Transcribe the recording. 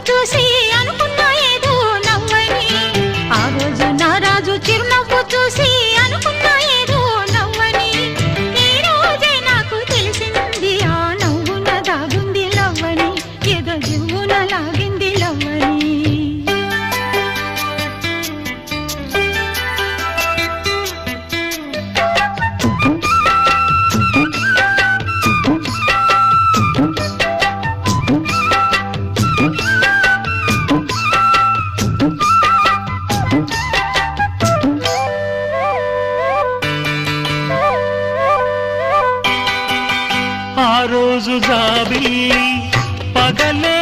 చూసి అనుకున్నా ఏదో నవ్వని ఆ రోజు నా రాజు చిరునవ్వు చూసి అనుకున్నా ఏదో నవ్వని ఈ రోజే నాకు తెలిసింది ఆ నవ్వున దాగుంది లవ్వని ఏదో జివ్వున లాగింది లవ్వని ఆ రోజు జాబిల్లి పగలే